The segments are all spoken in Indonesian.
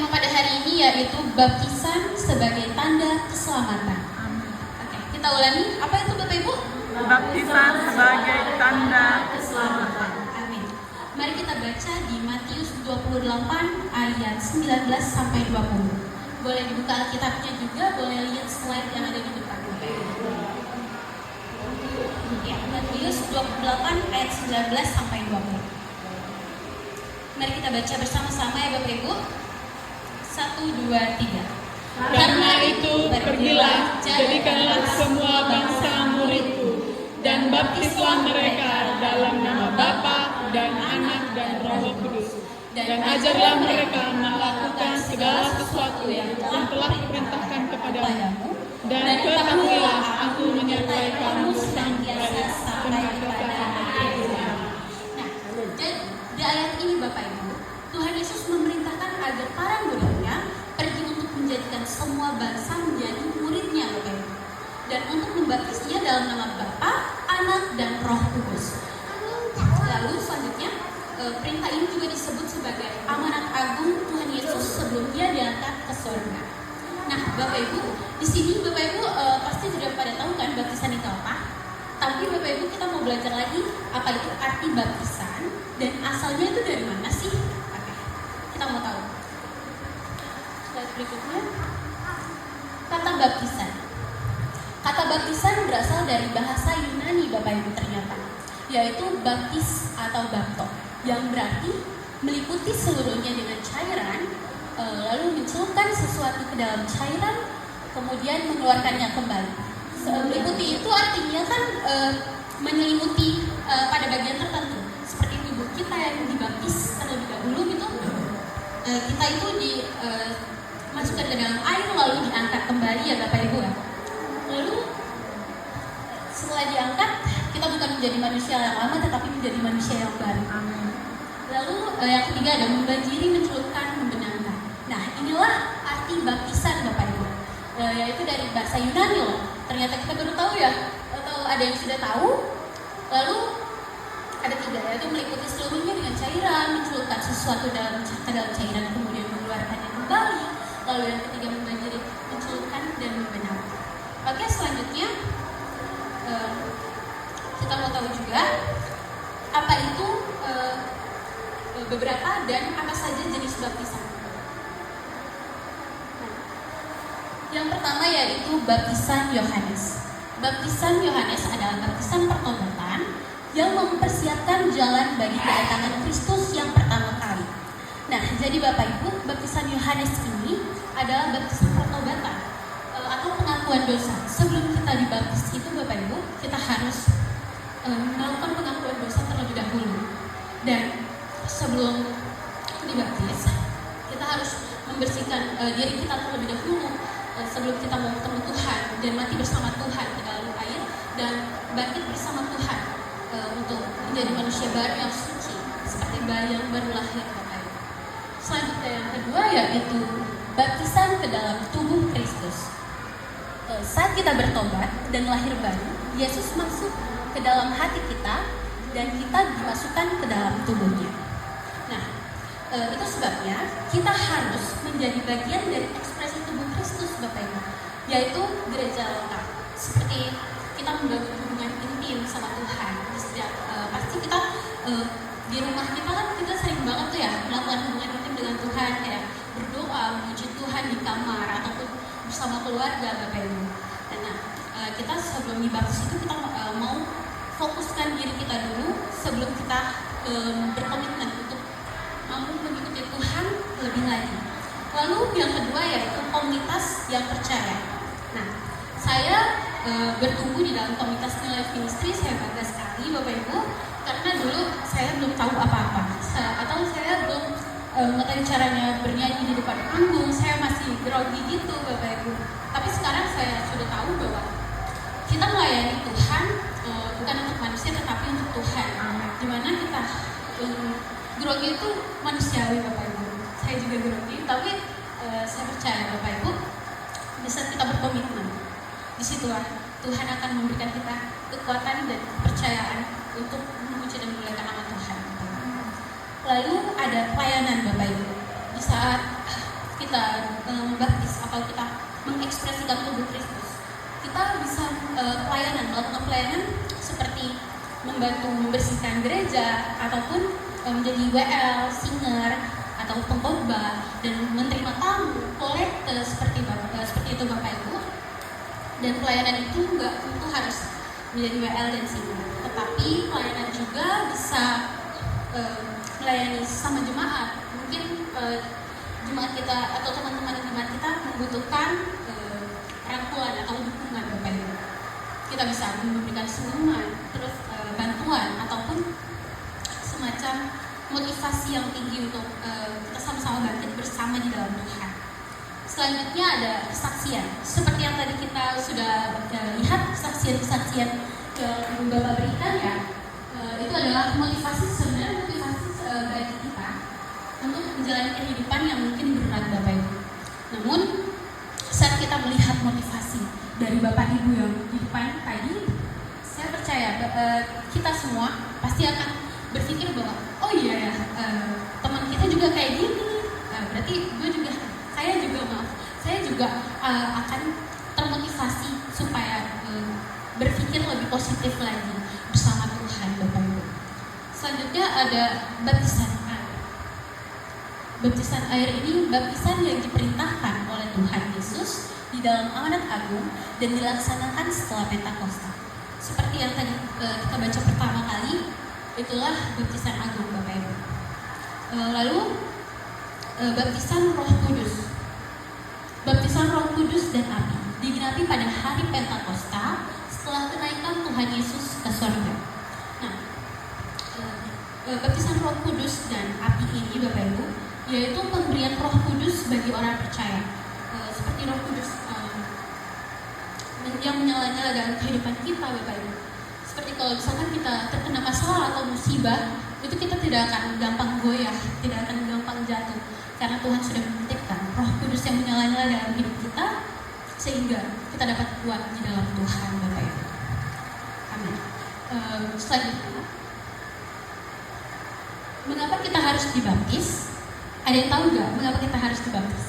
pada hari ini yaitu baptisan sebagai tanda keselamatan. Oke, kita ulangi. Apa itu Bapak Ibu? Baptisan sebagai tanda keselamatan. Amin. Mari kita baca di Matius 28 ayat 19 sampai 20. Boleh dibuka Alkitabnya juga, boleh lihat slide yang ada di depan. Ya, Matius 28 ayat 19 sampai 20. Mari kita baca bersama-sama ya Bapak Ibu. 1, 2, 3. Karena itu pergilah, jadikanlah semua bangsa muridku, dan baptislah mereka dalam nama Bapa dan Anak dan Roh Kudus, dan ajarlah mereka melakukan segala sesuatu yang telah kuperintahkan kepadamu, dan ketahuilah aku menyertai kamu senantiasa sampai kepada akhir zaman. Nah, di ayat ini Bapak Ibu, Tuhan Yesus memerintahkan agar para muridnya pergi untuk menjadikan semua bangsa menjadi muridnya Bapak Ibu, dan untuk membaptisnya dalam nama Bapa, Anak dan Roh Kudus. Lalu selanjutnya perintah ini juga disebut sebagai amanat agung Tuhan Yesus sebelum dia diangkat ke surga. Nah Bapak Ibu, di sini Bapak Ibu pasti sudah pada tahu kan baptisan itu apa? Tapi Bapak Ibu kita mau belajar lagi apa itu arti baptisan dan asalnya itu dari mana sih? Oke, kita mau tahu. Slide berikutnya. Kata baptisan. Kata baptisan berasal dari bahasa Yunani Bapak Ibu ternyata, yaitu baptis atau bapto, yang berarti meliputi seluruhnya dengan cairan, lalu mencelupkan sesuatu ke dalam cairan, kemudian mengeluarkannya kembali. Meliputi itu artinya kan menyelimuti pada bagian tertentu, seperti tubuh kita yang dibaptis terlebih dahulu gitu. Kita itu dimasukkan ke dalam air lalu diangkat kembali ya Bapak Ibu ya. Lalu setelah diangkat kita bukan menjadi manusia yang lama tetapi menjadi manusia yang baru. Lalu yang ketiga ada membanjiri, mencelupkan, membenamkan. Nah inilah arti baptisan Bapak Ibu, yaitu dari bahasa Yunani loh. Ternyata kita baru tahu ya, atau ada yang sudah tahu. Lalu ada tiga, yaitu meliputi seluruhnya dengan cairan, mencelupkan sesuatu ke dalam cairan kemudian mengeluarkannya kembali. Lalu yang ketiga membanjiri, mencelupkan dan membenamkan. Oke, selanjutnya kita mau tahu juga apa itu beberapa dan apa saja jenis baptisan. Yang pertama yaitu baptisan Yohanes. Baptisan Yohanes adalah baptisan pertobatan yang mempersiapkan jalan bagi kedatangan Kristus yang pertama kali. Nah, jadi Bapak Ibu, baptisan Yohanes ini adalah baptisan pertobatan atau pengakuan dosa. Sebelum kita dibaptis itu Bapak Ibu, kita harus melakukan pengakuan dosa terlebih dahulu. Dan sebelum dibaptis, kita harus membersihkan diri kita terlebih dahulu sebelum kita mau ketemu Tuhan dan mati bersama Tuhan ke dalam air dan bangkit bersama Tuhan untuk menjadi manusia baru yang suci seperti bayi yang baru lahir Bapak Ibu. Selanjutnya yang kedua yaitu baptisan ke dalam tubuh Kristus. Saat kita bertobat dan lahir baru, Yesus masuk ke dalam hati kita dan kita dimasukkan ke dalam tubuhnya. Nah, itu sebabnya kita harus menjadi bagian dari ekspresi tubuh Kristus Bapak Ibu, yaitu gereja lokal. Seperti kita membangun hubungan intim sama Tuhan. Pasti kita di rumah kita kan kita sering banget tuh ya melakukan hubungan intim dengan Tuhan, kayak berdoa, memuji Tuhan di kamar ataupun bersama keluarga Bapak Ibu. Nah, kita sebelum dibaptis itu kita mau fokuskan diri kita dulu sebelum kita berkomitmen untuk mampu mengikuti Tuhan lebih lagi. Lalu yang kedua yaitu komunitas yang percaya. Nah, saya bertumbuh di dalam komunitas New Life Ministry. Saya bangga sekali Bapak Ibu, karena dulu saya belum tahu apa-apa atau saya belum mengetahui caranya bernyanyi di depan panggung. Saya masih grogi gitu Bapak Ibu. Tapi sekarang saya sudah tahu bahwa kita melayani Tuhan bukan untuk manusia tetapi untuk Tuhan. Dimana kita grogi itu manusiawi Bapak Ibu. Saya juga grogi, tapi saya percaya Bapak Ibu, bisa kita berkomitmen. Disitulah Tuhan akan memberikan kita kekuatan dan kepercayaan untuk memuji dan memuliakan nama Tuhan. Lalu ada pelayanan Bapak Ibu. Di saat kita kita membaptis atau kita mengekspresikan tubuh Kristus, kita bisa melakukan pelayanan seperti membantu membersihkan gereja ataupun menjadi WL, singer atau pengkhotbah dan menerima tamu, kolekte seperti itu Bapak Ibu. Dan pelayanan itu nggak tentu harus menjadi WL dan singer, tetapi pelayanan juga bisa melayani sama jemaat. Mungkin jemaat kita atau teman-teman jemaat kita membutuhkan rangkulan atau dukungan Bapak Ibu. Kita bisa memberikan senyuman, terus bantuan ataupun semacam motivasi yang tinggi untuk kita sama-sama bangkit bersama di dalam Tuhan. Selanjutnya ada kesaksian. Seperti yang tadi kita sudah lihat, kesaksian-kesaksian yang Bapak berikan ya, itu adalah motivasi bagi kita untuk menjalani kehidupan yang mungkin berat Bapak Ibu. Namun saat kita melihat motivasi dari Bapak Ibu yang di depan tadi, saya percaya kita semua pasti akan berpikir bahwa oh iya ya, teman kita juga kayak gini, berarti saya juga akan termotivasi supaya berpikir lebih positif lagi bersama Tuhan Bapak Ibu. Selanjutnya ada baptisan air. Baptisan air ini baptisan yang diperintahkan oleh Tuhan Yesus di dalam amanat agung dan dilaksanakan setelah Pentakosta. Seperti yang tadi kita baca pertama kali, itulah baptisan agung Bapak Ibu. Lalu baptisan Roh Kudus. Baptisan Roh Kudus dan api digenapi pada hari Pentakosta setelah kenaikan Tuhan Yesus ke surga. Nah, baptisan Roh Kudus dan api ini Bapak Ibu, yaitu pemberian Roh Kudus bagi orang percaya. Seperti Roh Kudus yang menyala-nyala dalam kehidupan kita Bapak Ibu. Seperti kalau misalkan kita terkena masalah atau musibah, itu kita tidak akan gampang goyah, tidak akan gampang jatuh, karena Tuhan sudah menitipkan Roh Kudus yang menyala-nyala dalam hidup kita, sehingga kita dapat kuat di dalam Tuhan Bapak Ibu. Amin. Selanjutnya, mengapa kita harus dibaptis? Ada yang tahu nggak mengapa kita harus dibaptis?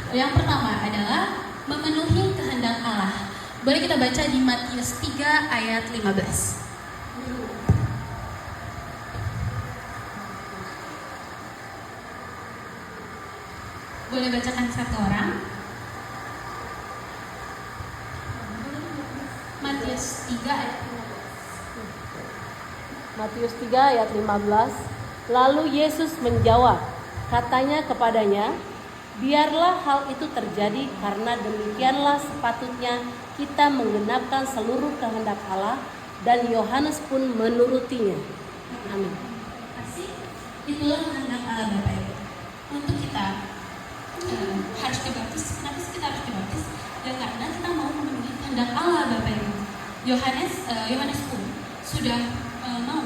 Yang pertama adalah memenuhi kehendak Allah. Boleh kita baca di Matius 3 ayat 15. Boleh bacakan satu orang? Matius 3 ayat 15. Matius 3 ayat 15. Lalu Yesus menjawab, katanya kepadanya, biarlah hal itu terjadi karena demikianlah sepatutnya kita menggenapkan seluruh kehendak Allah, dan Yohanes pun menurutinya. Amin. Kasih, itulah kehendak Allah Bapak Ibu. Untuk kita harus dibaptis. Kenapa sih kita harus dibaptis? Ya karena kita mau memenuhi kehendak Allah Bapak Ibu. Yohanes pun sudah mau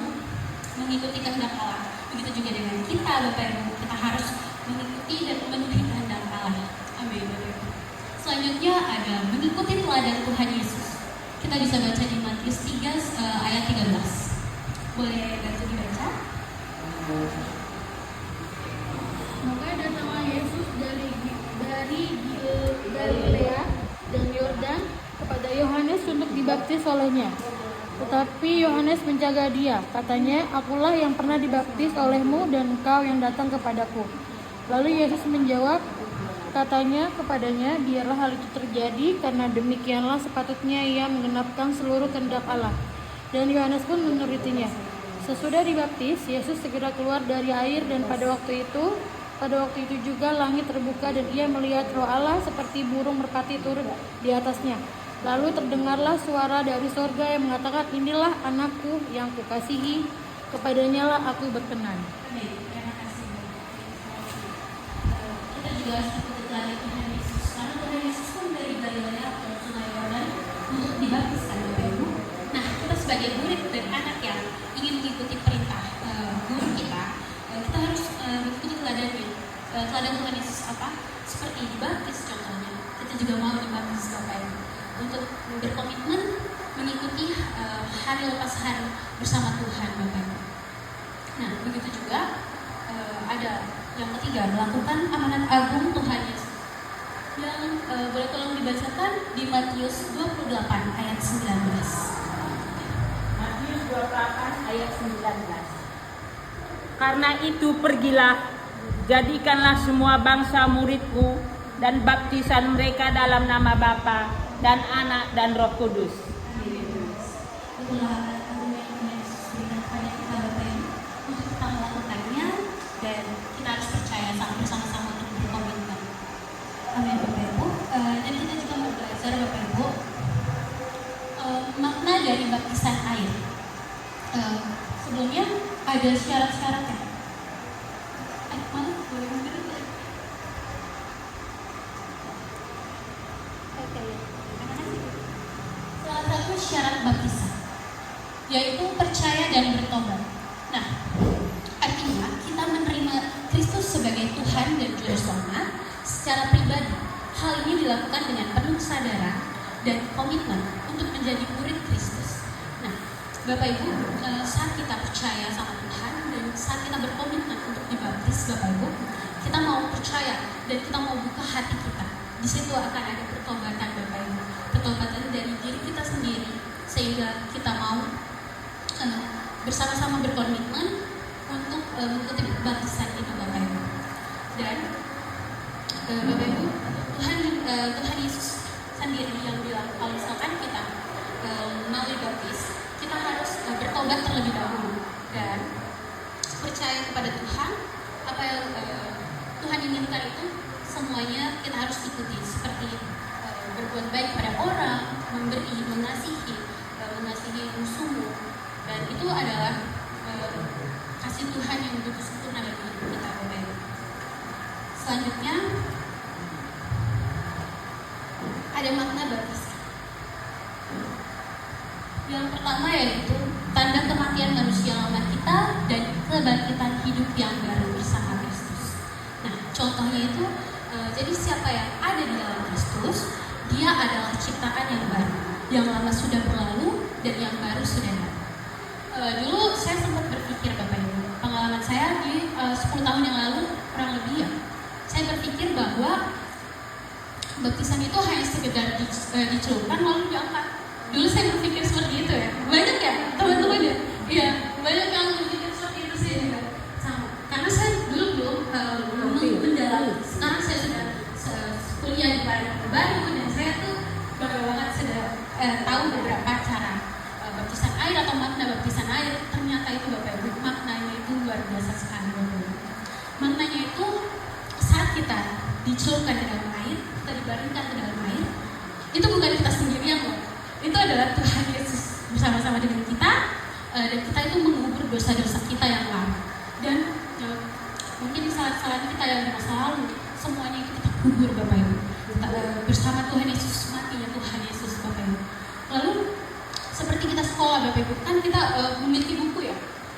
mengikuti kehendak Allah. Begitu juga dengan kita Bapak Ibu. Kita harus mengikuti dan memenuhi kehendak Allah. Amin Bapak Ibu. Selanjutnya ada mengikuti teladan Tuhan Yesus. Kita bisa baca di Matius 3 ayat 13. Boleh bantu dibaca? Maka datanglah Yesus dari Galilea dan Yordan kepada Yohanes untuk dibaptis olehnya. Tetapi Yohanes menjaga dia, katanya, akulah yang pernah dibaptis olehmu dan engkau yang datang kepadaku. Lalu Yesus menjawab, katanya kepadanya, biarlah hal itu terjadi karena demikianlah sepatutnya ia menggenapkan seluruh kehendak Allah. Dan Yohanes pun menurutinya. Sesudah dibaptis, Yesus segera keluar dari air dan pada waktu itu juga langit terbuka dan ia melihat Roh Allah seperti burung merpati turun di atasnya. Lalu terdengarlah suara dari sorga yang mengatakan, inilah anakku yang kukasihi, kepadanya lah aku berkenan. Amin. Terima kasih. Kita juga harus ikuti teladan Tuhan Yesus, karena Tuhan Yesus pun dari Galilea atau Sungai Yordan untuk dibaptiskan Bapak Ibu. Nah, kita sebagai murid dan anak yang ingin mengikuti perintah guru kita, kita harus mengikuti teladannya. Teladan Tuhan Yesus apa? Seperti dibaptis contohnya. Kita juga mau dibaptis Bapak Ibu untuk berkomitmen mengikuti hari lepas hari bersama Tuhan Bapak Ibu. Nah, begitu juga ada Yang ketiga, melakukan amanat agung Tuhan Yesus. Yang boleh tolong dibacakan di Matius 28 ayat 19. Matius 28 ayat 19. Karena itu pergilah, jadikanlah semua bangsa muridku dan baptisan mereka dalam nama Bapa dan Anak dan Roh Kudus. Itulah agung yang Tuhan Yesus berikan kepada kita Bapak Ibu untuk kita melakukannya, dan kita harus percaya bersama-sama untuk berkomitmen. Amin Bapak Ibu. Dan kita juga mau belajar Bapak Ibu makna dari baptisan air. Sebelumnya ada syarat-syaratnya. Mana? Boleh mundur? Oke. Salah satu syarat baptisan yaitu percaya dan bertobat. Nah, artinya kita menerima Kristus sebagai Tuhan dan Juru Selamat secara pribadi. Hal ini dilakukan dengan penuh kesadaran dan komitmen untuk menjadi murid Kristus. Nah, Bapak Ibu, saat kita percaya sama Tuhan dan saat kita berkomitmen untuk dibaptis, Bapak Ibu, kita mau percaya dan kita mau buka hati kita. Di situ akan ada pertobatan Bapak Ibu, pertobatan dari diri kita sendiri, sehingga kita mau bersama-sama berkomitmen untuk mengikuti baptisan itu Bapak Ibu. Dan Bapak Ibu, Tuhan Yesus sendiri yang bilang kalau misalkan kita mau dibaptis, kita harus bertobat terlebih dahulu dan percaya kepada Tuhan. Apa yang Tuhan inginkan itu semuanya kita harus ikuti, seperti berbuat baik pada orang, memberi, mengasihi musuhmu, dan itu adalah kasih Tuhan yang begitu sempurna bagi kita Bapak Ibu. Selanjutnya ada makna baptisan. Yang pertama yaitu tanda kematian manusia lama kita dan kebangkitan hidup yang baru bersama Kristus. Nah, contohnya itu jadi siapa yang ada di dalam Kristus, dia adalah ciptaan yang baru. Yang lama sudah berlalu dan yang baru sudah datang. Dulu saya sempat berpikir Bapak Ibu, pengalaman saya di 10 tahun yang lalu kurang lebih ya, saya berpikir bahwa baptisan itu hanya sekedar dicelupkan lalu diangkat. Dulu saya berpikir seperti itu ya. Banyak ya teman-teman ya? Iya, banyak yang berpikir seperti itu sih juga. Sama. Karena saya dulu belum mendalami. Sekarang saya sudah kuliah di Paradigma Baru dan saya tuh banget sudah tahu beberapa cara baptisan air atau makna baptisan air. Ternyata itu Bapak Ibu, maknanya itu luar biasa sekali Bapak Ibu. Maknanya itu saat kita dicelupkan ke dalam air, kita dibaringkan ke dalam air, itu bukan kita sendirian loh. Itu adalah Tuhan Yesus bersama-sama dengan kita, dan kita itu mengubur dosa-dosa kita yang lama. Dan mungkin kesalahan-kesalahan kita yang di masa lalu, semuanya itu kita kubur Bapak Ibu. Bersama Tuhan Yesus, matinya Tuhan Yesus Bapak Ibu. Lalu seperti kita sekolah Bapak Ibu, kan kita memiliki buku ya,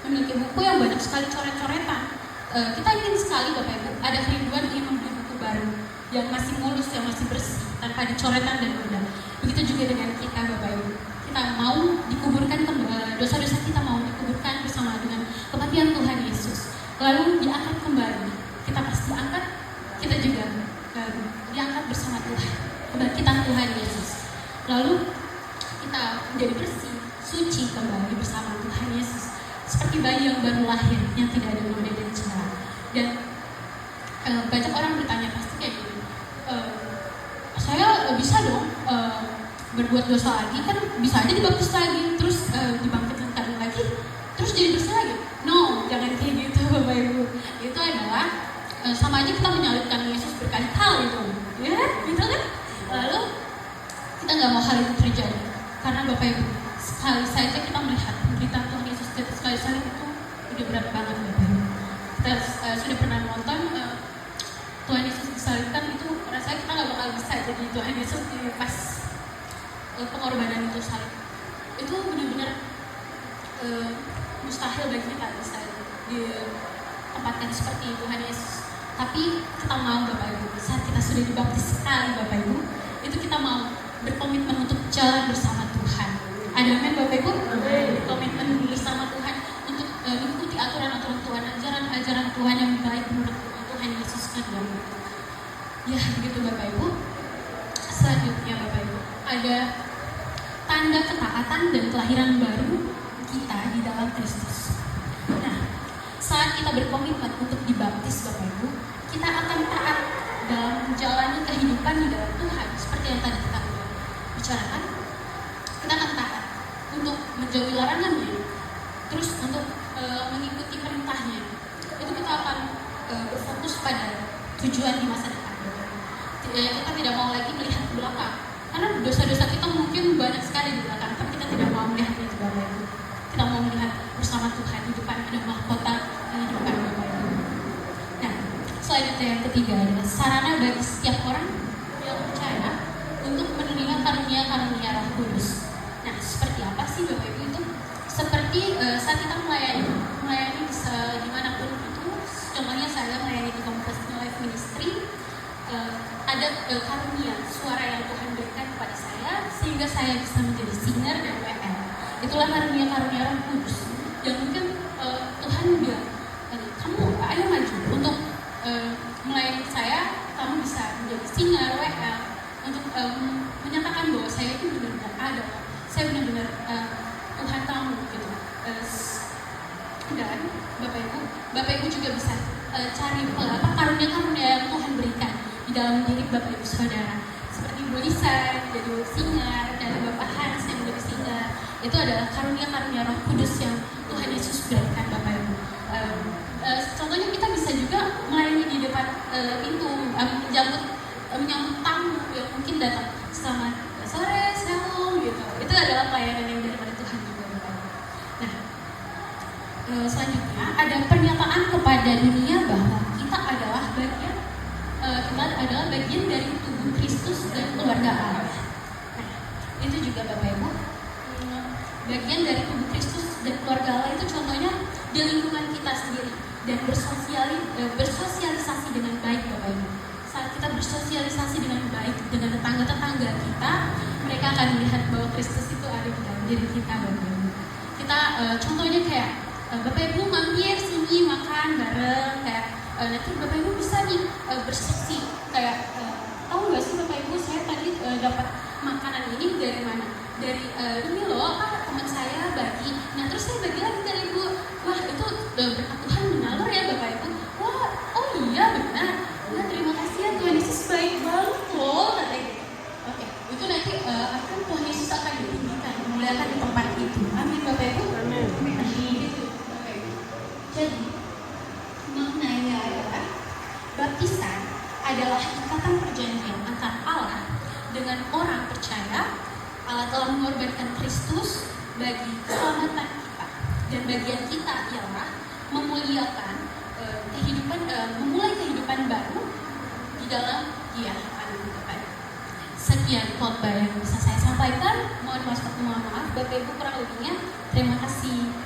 memiliki buku yang banyak sekali coret-coretan. Kita ingin sekali Bapak Ibu, ada kerinduan ingin membeli buku baru yang masih mulus, yang masih bersih, tanpa dicoretan dan noda. Begitu juga dengan kita Bapak Ibu, kita mau dikuburkan dosa-dosa kita mau dikuburkan bersama dengan kematian Tuhan Yesus, lalu diangkat kembali. Kita pasti angkat, kita juga diangkat bersama Tuhan, kebangkitan Tuhan Yesus. Lalu kita menjadi bersih, suci kembali bersama Tuhan Yesus, seperti bayi yang baru lahir yang tidak ada noda dan celah. Dan banyak orang bertanya pasti kayak gini, saya bisa dong berbuat dosa lagi, kan bisa aja dibaptis lagi, terus dibangkitkan lagi, terus jadi bersih lagi. No, jangan kayak gitu Bapak Ibu. Itu adalah sama aja kita menyalibkan Yesus berkali-kali itu, ya, gitu kan? Lalu kita nggak mau hal itu terjadi, karena Bapak Ibu, sekali saja kita melihat penderitaan Tuhan Yesus di atas kayu salib itu udah berat banget Bapak Ibu. Kita sudah pernah nonton Tuhan Yesus disalibkan, itu rasanya kita nggak bakal bisa jadi Tuhan Yesus di pas pengorbanan itu salib. Itu benar-benar mustahil bagi kita bisa ditempatkan seperti Tuhan Yesus. Tapi kita mau Bapak Ibu, saat kita sudah dibaptis sekali Bapak Ibu, itu kita mau berkomitmen untuk jalan bersama Tuhan. Ada amin Bapak Ibu? Berkomitmen bersama Tuhan untuk mengikuti aturan-aturan Tuhan, ajaran-ajaran Tuhan yang baik menurut Ya begitu Bapak Ibu. Selanjutnya Bapak Ibu, ada tanda ketaatan dan kelahiran baru kita di dalam Kristus. Nah, saat kita berkomitmen untuk dibaptis Bapak Ibu, kita akan taat dalam menjalani kehidupan di dalam Tuhan seperti yang tadi kita bicarakan. Kita akan taat untuk menjauhi larangannya, terus untuk mengikuti perintahnya. Itu kita akan berfokus pada tujuan di masa depan. Kita tidak mau lagi melihat ke belakang, karena dosa-dosa kita mungkin banyak sekali di belakang, tapi kita tidak mau melihat itu Bapak Ibu. Kita mau melihat bersama Tuhan di depan ada mahkota kehidupan Bapak Ibu. Nah, selanjutnya yang ketiga adalah sarana bagi setiap orang yang percaya untuk menerima karunia-karunia Roh Kudus. Nah, seperti apa sih Bapak Ibu itu? Seperti saat kita melayani dimanapun itu, contohnya saya melayani di Komunitas New Life Ministry, ada karunia suara yang Tuhan berikan kepada saya sehingga saya bisa menjadi singer dan WL. Itulah karunia-karunia Roh Kudus yang mungkin Tuhan bilang, kamu ayo maju untuk melayani saya, kamu bisa menjadi singer, WL, untuk menyatakan bahwa saya itu benar-benar ada, saya benar-benar Tuhan kamu gitu. Dan Bapak Ibu juga bisa cari karunia-karunia yang Tuhan berikan di dalam diri Bapak Ibu Saudara, seperti Bu Lisa jadi singer, dan Bapak Hans yang menjadi singer. Itu adalah karunia-karunia Roh Kudus yang Tuhan Yesus berikan Bapak Ibu. Contohnya kita bisa juga melayani di depan pintu, menyambut tamu yang mungkin datang, selamat sore, shalom gitu. Itu adalah pelayanan yang daripada Tuhan juga Bapak Ibu. Nah, selanjutnya ada pernyataan kepada dunia bahwa kita adalah bagian dari tubuh Kristus dan keluarga Allah. Nah, itu juga Bapak Ibu, bagian dari tubuh Kristus dan keluarga Allah itu contohnya di lingkungan kita sendiri dan bersosialisasi dengan baik Bapak Ibu. Saat kita bersosialisasi dengan baik dengan tetangga-tetangga kita, mereka akan melihat bahwa Kristus itu ada di dalam diri kita Bapak Ibu. Kita contohnya kayak Bapak Ibu mampir sini makan bareng, kayak nanti Bapak Ibu bisa nih bersaksi kayak tahu nggak sih Bapak Ibu, saya tadi dapat makanan ini dari mana? Dari ini loh, teman saya bagi. Nah terus saya bagi lagi dari Ibu. Wah itu berkat Tuhan mengalir ya Bapak Ibu. Wah oh iya benar. Nah terima kasih ya, Tuhan Yesus baik banget loh katanya gitu. Oke, itu nanti akan Tuhan Yesus akan ditinggikan, memuliakan di tempat itu. Amin Bapak Ibu. Amin. Gitu Bapak Ibu. Jadi maknanya adalah baptisan adalah ikatan perjanjian antara Allah dengan orang percaya. Allah telah mengorbankan Kristus bagi keselamatan kita, dan bagian kita ialah memuliakan memulai kehidupan baru di dalam Dia. Sekian khotbah yang bisa saya sampaikan. Mohon maaf Bapak Ibu kurang lebihnya. Terima kasih.